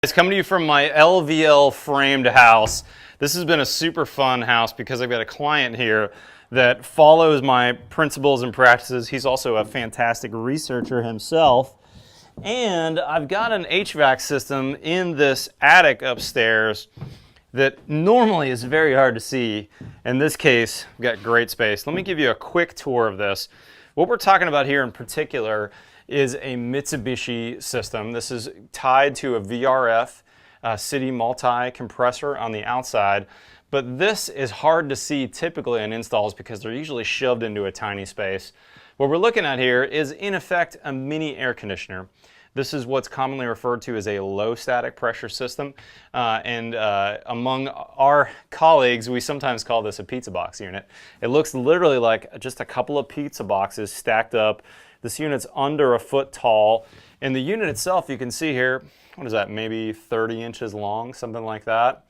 It's coming to you from my LVL framed house. This has been a super fun house because I've got a client here that follows my principles and practices. He's also a fantastic researcher himself. And I've got an HVAC system in this attic upstairs that normally is very hard to see. In this case, we've got great space. Let me give you a quick tour of this. What we're talking about here in particular is a Mitsubishi system. This is tied to a VRF city multi-compressor on the outside, but this is hard to see typically in installs because they're usually shoved into a tiny space. What we're looking at here is in effect a mini air conditioner. This is what's commonly referred to as a low static pressure system, among our colleagues we sometimes call this a pizza box unit. It looks literally like just a couple of pizza boxes stacked up. This unit's under a foot tall, and the unit itself, you can see here, what is that, maybe 30 inches long, something like that.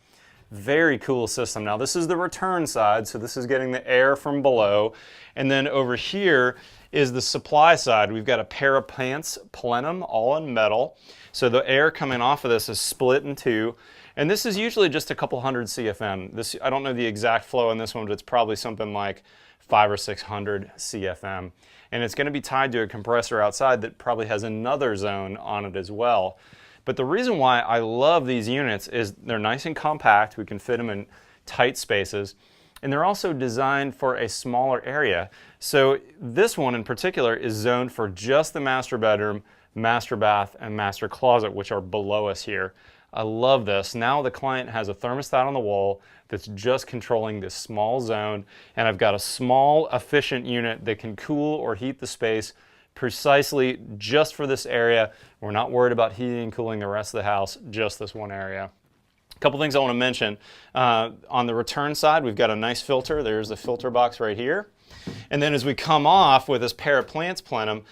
Very cool system. Now this is the return side, so this is getting the air from below, and then over here is the supply side. We've got a pair of pants, plenum, all in metal, so the air coming off of this is split in two, and this is usually just a couple hundred CFM. I don't know the exact flow in this one, but it's probably something like 500 or 600 CFM. And it's going to be tied to a compressor outside that probably has another zone on it as well. But the reason why I love these units is they're nice and compact. We can fit them in tight spaces. And they're also designed for a smaller area. So this one in particular is zoned for just the master bedroom, master bath, and master closet, which are below us here. I love this. Now the client has a thermostat on the wall that's just controlling this small zone, and I've got a small efficient unit that can cool or heat the space precisely just for this area. We're not worried about heating and cooling the rest of the house, just this one area. A couple things I want to mention. On the return side, we've got a nice filter. There's the filter box right here. And then as we come off with this pair of plants plenum,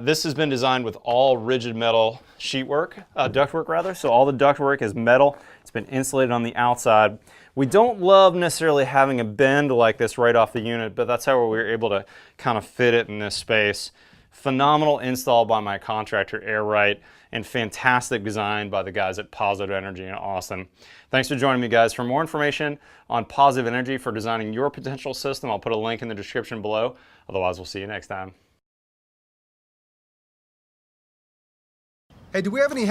this has been designed with all rigid metal ductwork rather. So all the ductwork is metal. It's been insulated on the outside. We don't love necessarily having a bend like this right off the unit, but that's how we were able to kind of fit it in this space. Phenomenal install by my contractor, Air Right, and fantastic design by the guys at Positive Energy in Austin. Thanks for joining me, guys. For more information on Positive Energy for designing your potential system, I'll put a link in the description below. Otherwise, we'll see you next time. Hey, do we have any